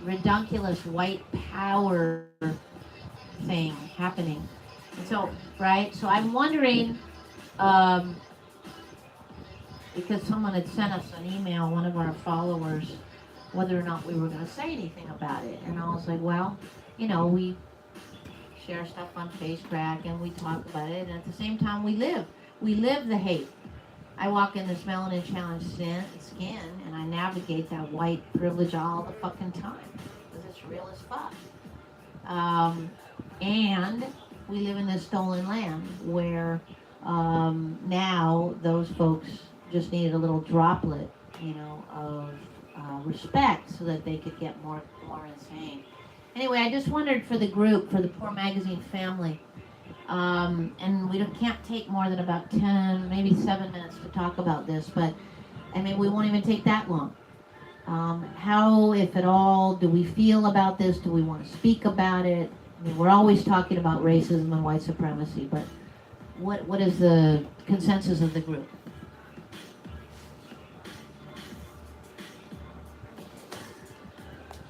redunculous white power thing happening. So, right, so I'm wondering, because someone had sent us an email, one of our followers, whether or not we were going to say anything about it. And I was like, well, you know, we share stuff on Facebook and we talk about it. And at the same time, we live the hate. I walk in this melanin challenge skin and I navigate that white privilege all the fucking time because it's real as fuck. And we live in this stolen land where now those folks just needed a little droplet, you know, of respect so that they could get more insane. Anyway, I just wondered for the group, for the Poor Magazine family, and we can't take more than about 10, maybe 7 minutes to talk about this, but I mean, we won't even take that long. How, if at all, do we feel about this? Do we want to speak about it? I mean, we're always talking about racism and white supremacy, but what is the consensus of the group?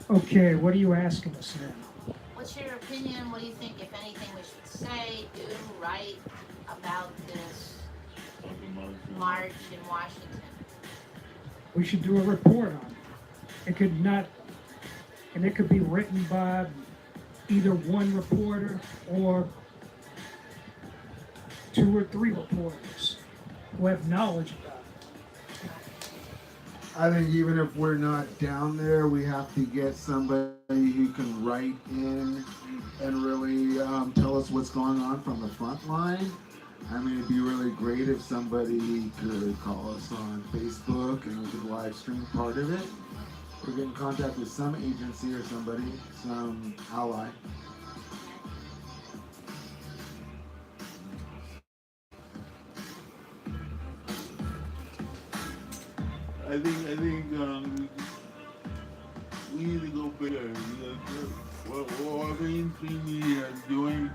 Okay, what are you asking us now? What's your opinion? What do you think, if anything, we should say, do, write about this march in Washington? We should do a report on it. It could be written by either one reporter or 2 or 3 reporters who have knowledge about it. I think even if we're not down there, we have to get somebody who can write in and really tell us what's going on from the front line. I mean, it'd be really great if somebody could call us on Facebook and we could live stream part of it. Or get in contact with some agency or somebody, some ally. I think we need to go bigger. What our mainstream media is doing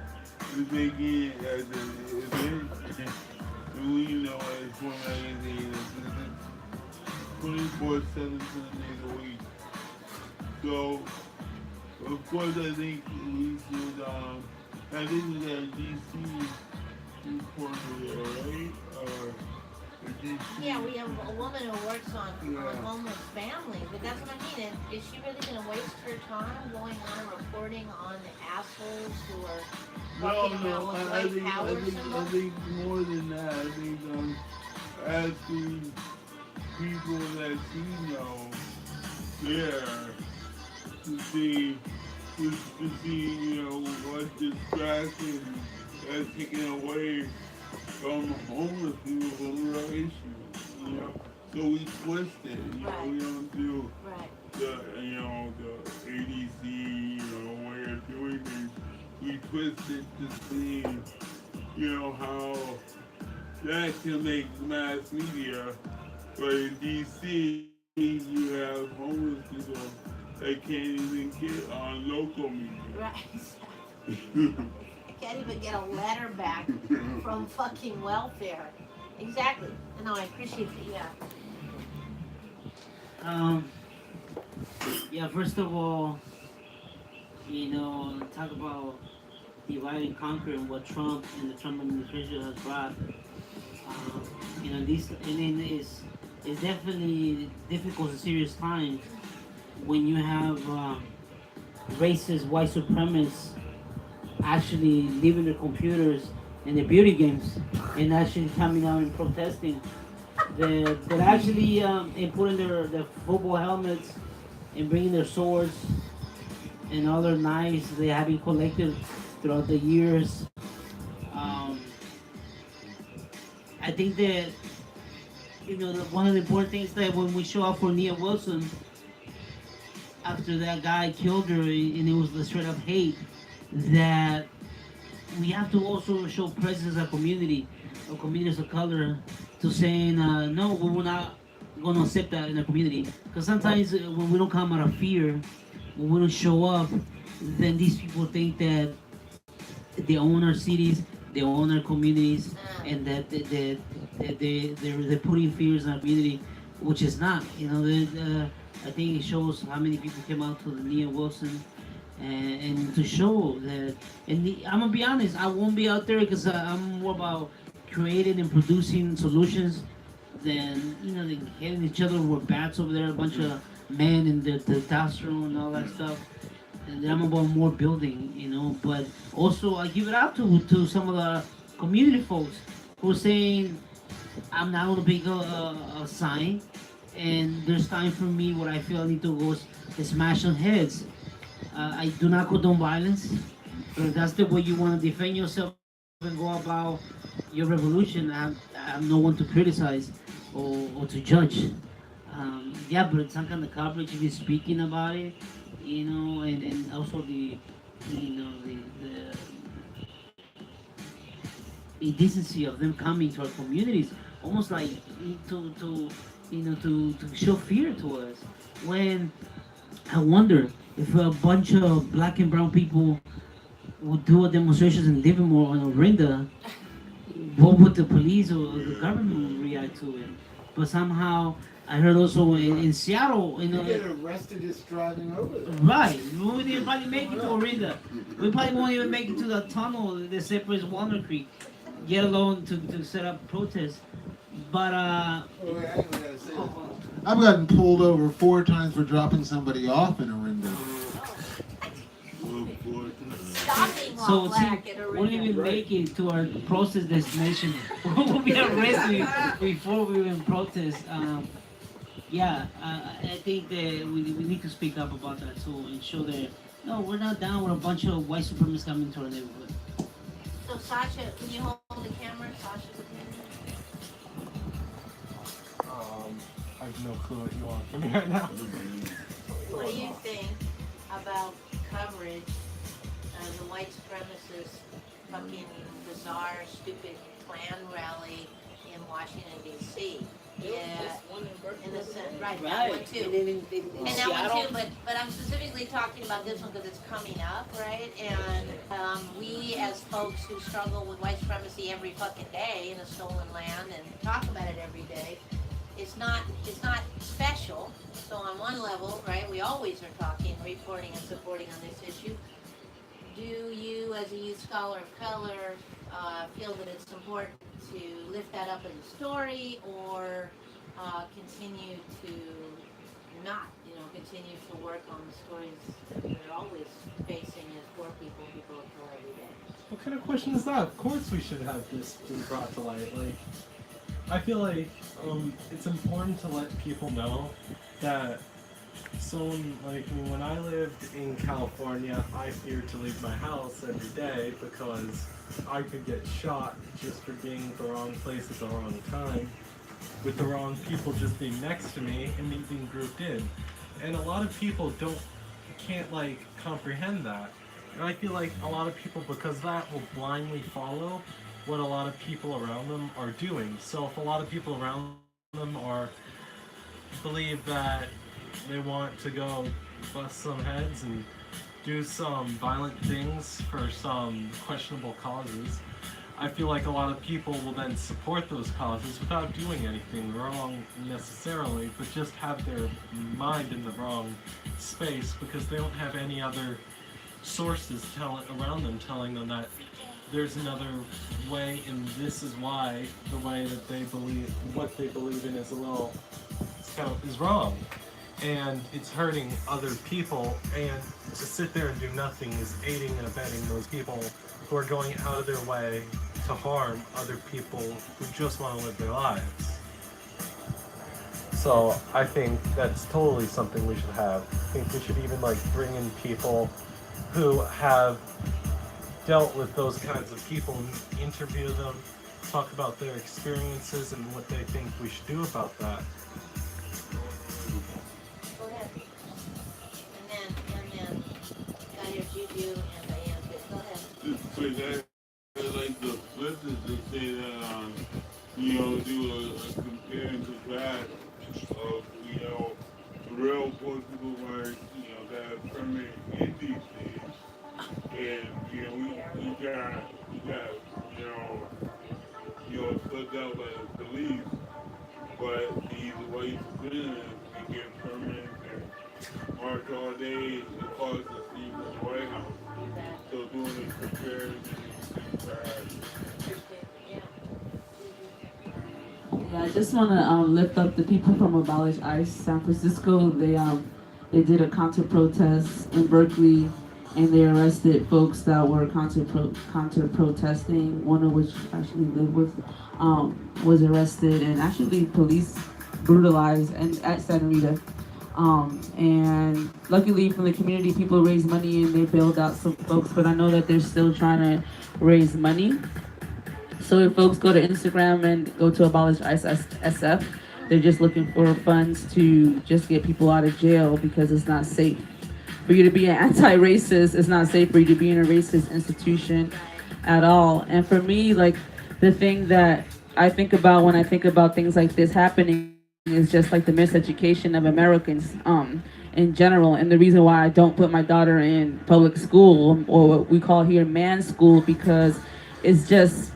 is making it as an event. And we know as Poor Magazine, it's 24/7, 7 days a week. So, of course, I think we should, I think we got a DC reporter there, right? Yeah, we have a woman who works on homeless families, but that's what I mean. Is she really going to waste her time going on and reporting on the assholes who are walking around with white power symbols? I think more than that. I think asking people that you know there to see, you know, what distraction that's taken away from homeless people from real issues, you know. So we twist it, you know, we don't do the, you know, the ADC, you know, way of doing things. We twist it to see, you know, how that can make mass media. But in DC, you have homeless people that can't even get on local media. Right. Can't even get a letter back from fucking welfare. Exactly. No, I appreciate it. Yeah, first of all, you know, talk about divide and conquer and what Trump and the Trump administration has brought. You know, this and then it's definitely difficult and serious times when you have racist white supremacists actually leaving their computers and their beauty games and actually coming out and protesting. That actually and putting their football helmets and bringing their swords and all their knives they have been collected throughout the years. Um, I think that one of the important things that when we show up for Nia Wilson after that guy killed her and it was the straight up hate, that we have to also show presence as a community of communities of color to saying no, we will not going to accept that in the community. Because sometimes when we don't come out of fear, when we don't show up, then these people think that they own our cities, they own our communities, and that they're putting fears in our community, which is not. I think it shows how many people came out to the Nia Wilson and to show that. I'm gonna be honest, I won't be out there because I'm more about creating and producing solutions than than hitting each other with bats over there, a bunch of men and the testosterone and all that stuff. And then I'm about more building, But also I give it out to some of the community folks who are saying I'm not gonna pick a sign, and there's time for me what I feel I need to go smash on heads. I do not condone violence, but if that's the way you want to defend yourself and go about your revolution, I'm no one to criticize or to judge. Yeah, but some kind of coverage if you're speaking about it, and also the indecency of them coming to our communities, almost like to show fear to us. When I wonder if a bunch of black and brown people would do a demonstrations in Livermore on Orinda, what would the police or the government react to it? But somehow I heard also in Seattle, You get arrested just driving over there. right, we won't even probably make it to Orinda. We probably won't even make it to the tunnel that separates Walnut Creek, let alone to set up protests. But I've gotten pulled over 4 times for dropping somebody off in Orinda. Stopping so while black at a we won't even make it to our protest destination. We'll be arrested before we even protest. I think that we need to speak up about that too and show that no, we're not down with a bunch of white supremacists coming to our neighborhood. So Sasha, can you hold the camera? Sasha's I have no clue what you want from me right now. What do you think about coverage of the white supremacist fucking bizarre, stupid Klan rally in Washington, D.C.? Yeah, in the sense, right, that one too. And that one too, but I'm specifically talking about this one because it's coming up, right? And we as folks who struggle with white supremacy every fucking day in a stolen land and talk about it every day, it's not special. So on one level, right, we always are talking, reporting and supporting on this issue. Do you, as a youth scholar of color, feel that it's important to lift that up in the story, or continue to not, continue to work on the stories that we're always facing as poor people of color every day? What kind of question is that? Of course we should have this be brought to light. I feel like it's important to let people know that someone like me, when I lived in California, I feared to leave my house every day because I could get shot just for being at the wrong place at the wrong time, with the wrong people just being next to me and me being grouped in. And a lot of people can't comprehend that. And I feel like a lot of people, because that, will blindly follow what a lot of people around them are doing. So if a lot of people around them believe that they want to go bust some heads and do some violent things for some questionable causes, I feel like a lot of people will then support those causes without doing anything wrong necessarily, but just have their mind in the wrong space because they don't have any other sources around them telling them that there's another way, and this is why the way that they believe, what they believe in is is wrong, and it's hurting other people. And to sit there and do nothing is aiding and abetting those people who are going out of their way to harm other people who just want to live their lives. So I think that's totally something we should have. I think we should even bring in people who have dealt with those kinds of people and interview them, talk about their experiences and what they think we should do about that. Go ahead. And then got here Juju and Diane. Go ahead. But that, like the flip is to say that, do a compare and contrast of, real poor people like, that are permanent in these things. And, we got, put out by the police, but these white citizens, they get permanent and march all day and cause the scene in the White House. So doing this comparison and contrast. Yeah, I just want to lift up the people from Abolish ICE, San Francisco. They did a counter protest in Berkeley, and they arrested folks that were counter protesting. One of which actually lived with was arrested, and actually police brutalized and at Santa Rita. And luckily from the community, people raised money and they bailed out some folks. But I know that they're still trying to raise money. So if folks go to Instagram and go to Abolish ICE SF, they're just looking for funds to just get people out of jail because it's not safe for you to be an anti-racist. It's not safe for you to be in a racist institution at all. And for me, the thing that I think about when I think about things like this happening is just the miseducation of Americans in general. And the reason why I don't put my daughter in public school, or what we call here man's school, because it's just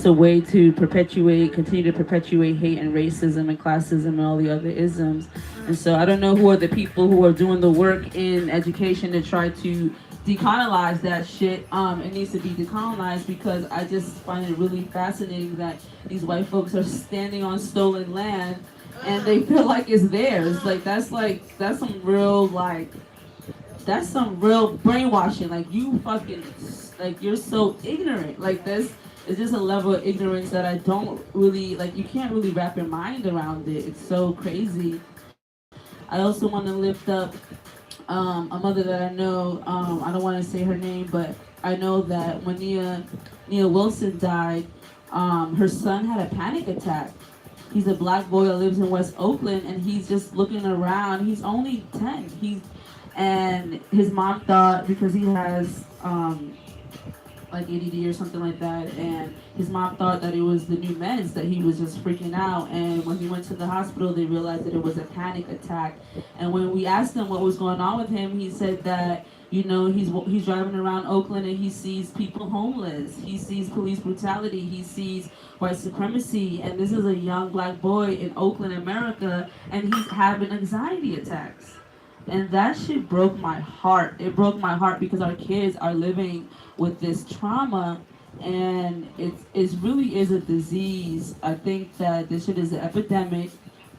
a way to continue to perpetuate hate and racism and classism and all the other isms. And so I don't know who are the people who are doing the work in education to try to decolonize that shit. It needs to be decolonized, because I just find it really fascinating that these white folks are standing on stolen land and they feel like it's theirs. That's some real brainwashing. You fucking, you're so ignorant. This. It's just a level of ignorance that I don't really, you can't really wrap your mind around it. It's so crazy. I also want to lift up a mother that I know. I don't want to say her name, but I know that when Nia Wilson died, her son had a panic attack. He's a black boy that lives in West Oakland, and he's just looking around. He's only 10. And his mom thought, because he has ADD or something like that, and his mom thought that it was the new meds, that he was just freaking out. And when he went to the hospital, they realized that it was a panic attack. And when we asked him what was going on with him, he said that he's driving around Oakland and he sees people homeless, he sees police brutality, he sees white supremacy, and this is a young black boy in Oakland, America, and he's having anxiety attacks. And that shit broke my heart. It broke my heart because our kids are living with this trauma, and it really is a disease. I think that this shit is an epidemic.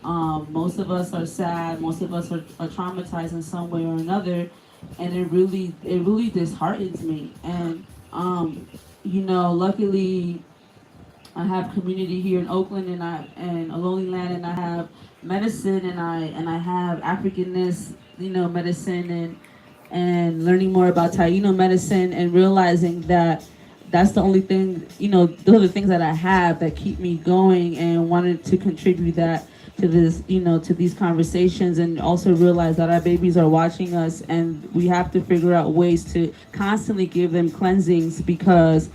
Most of us are sad. Most of us are traumatized in some way or another, and it really disheartens me. And luckily, I have community here in Oakland, and a Lonely Land, and I have medicine, and I have Africanness, medicine, and learning more about Taino medicine, and realizing that that's the only thing, those are the things that I have that keep me going, and wanted to contribute that to this, to these conversations, and also realize that our babies are watching us, and we have to figure out ways to constantly give them cleansings, because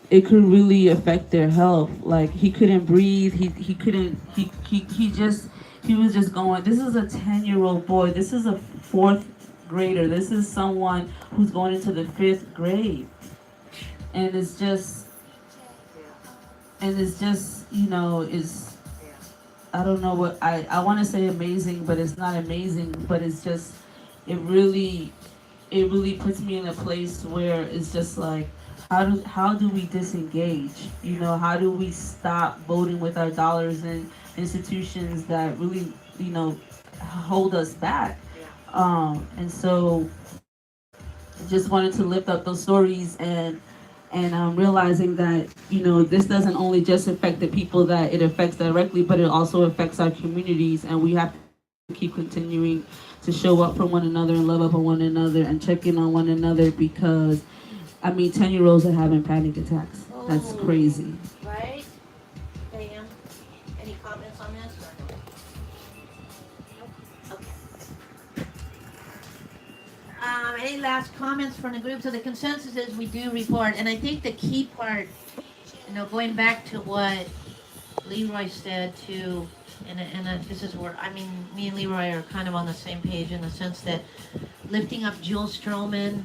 it could really affect their health. He couldn't breathe, he was just going. This is a 10-year-old boy. This is a 4th grader. This is someone who's going into the 5th grade. And it's just, it's, I don't know what, I want to say amazing, but it's not amazing, but it's just, it really it really puts me in a place where it's just like, how do we disengage? You know, how do we stop voting with our dollars in institutions that really, you know, hold us back? And so just wanted to lift up those stories and realizing that, you know, this doesn't only just affect the people that it affects directly, but it also affects our communities, and we have to keep continuing to show up for one another and love up on one another and check in on one another, because I mean 10-year-olds are having panic attacks. That's crazy. Right? Dan, any comments on this? Nope. Okay. Any last comments from the group? So the consensus is we do report, and I think the key part, you know, going back to what Leroy said too, and this is where, I mean, me and Leroy are kind of on the same page in the sense that lifting up Jewel Stroman,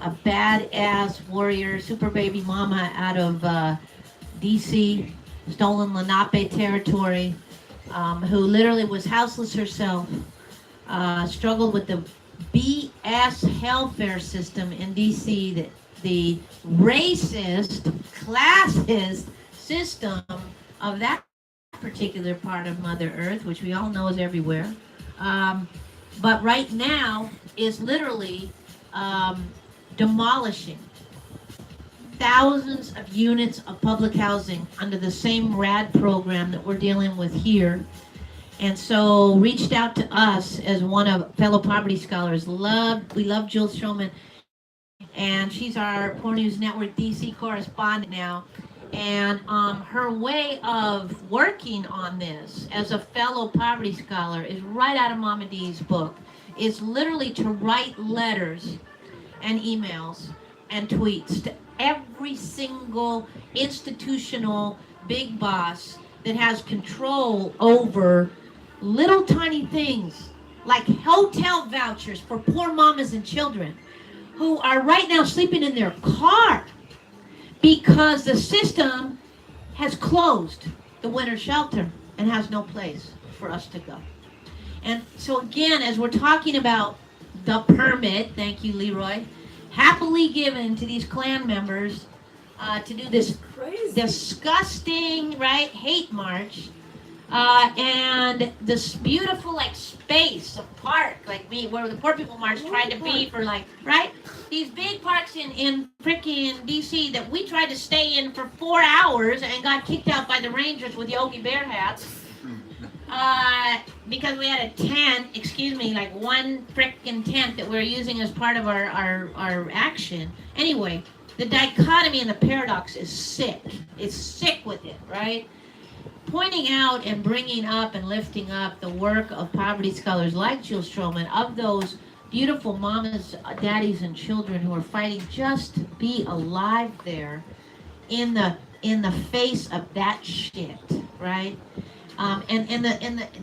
a badass warrior, super baby mama out of DC, stolen Lenape territory, who literally was houseless herself, struggled with the BS welfare system in DC, that the racist, classist system of that particular part of Mother Earth, which we all know is everywhere. But right now is literally demolishing thousands of units of public housing under the same RAD program that we're dealing with here. And so reached out to us as one of fellow poverty scholars. We love Jill Stroman, and she's our Poor News Network DC correspondent now. And her way of working on this as a fellow poverty scholar is right out of Mama D's book. It's literally to write letters and emails and tweets to every single institutional big boss that has control over little tiny things like hotel vouchers for poor mamas and children who are right now sleeping in their car because the system has closed the winter shelter and has no place for us to go. And so again, as we're talking about the permit, thank you, Leroy, happily given to these Klan members to do this disgusting, right, hate march, and this beautiful, like, space of park, like where the poor people march tried to be for, like, right? These big parks in frickin' DC that we tried to stay in for 4 hours and got kicked out by the Rangers with Yogi Bear hats. Because we had a tent, like one frickin' tent that we were using as part of our action. Anyway, the dichotomy and the paradox is sick. It's sick with it, right? Pointing out and bringing up and lifting up the work of poverty scholars like Jill Stroman, of those beautiful mamas, daddies, and children who are fighting just to be alive there in the face of that shit, right? And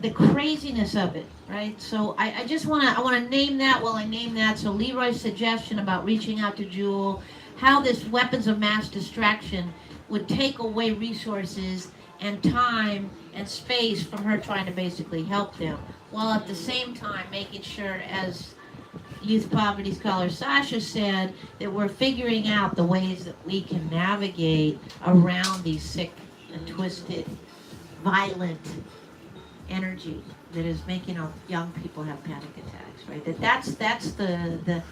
the craziness of it, right? So I just want to name that while I name that. So Leroy's suggestion about reaching out to Jewel, how this weapons of mass distraction would take away resources and time and space from her trying to basically help them, while at the same time making sure, as youth poverty scholar Sasha said, that we're figuring out the ways that we can navigate around these sick and twisted, violent energy that is making our young people have panic attacks, right? That's the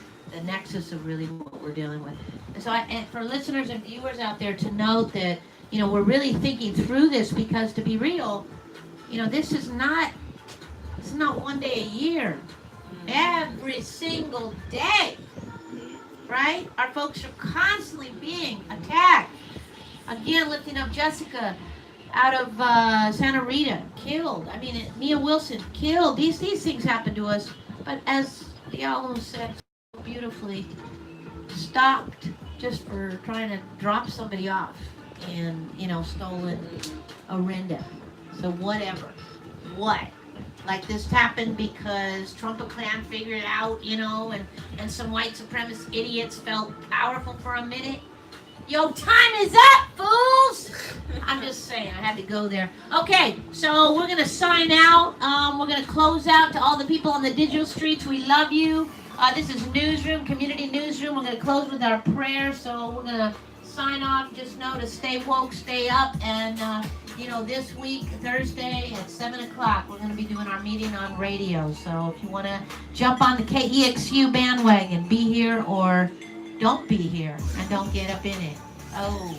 nexus of really what we're dealing with. And so and for listeners and viewers out there to note that, you know, we're really thinking through this, because to be real, you know, this is not one day a year. Every single day, right? Our folks are constantly being attacked. Again, lifting up Jessica out of Santa Rita, killed. I mean, Mia Wilson, killed. These things happen to us. But as Thiago said so beautifully, stopped just for trying to drop somebody off in, you know, stolen Orinda. So whatever. What? Like this happened because Trump and Klan figured it out, you know, and some white supremacist idiots felt powerful for a minute. Yo, time is up, fools! I'm just saying, I had to go there. Okay, so we're going to sign out. We're going to close out to all the people on the digital streets. We love you. This is Newsroom, Community Newsroom. We're going to close with our prayer, so we're going to sign off. Just know to stay woke, stay up, and this week, Thursday at 7 o'clock, we're going to be doing our meeting on radio. So if you want to jump on the KEXU bandwagon, be here or don't be here, and don't get up in it. Oh.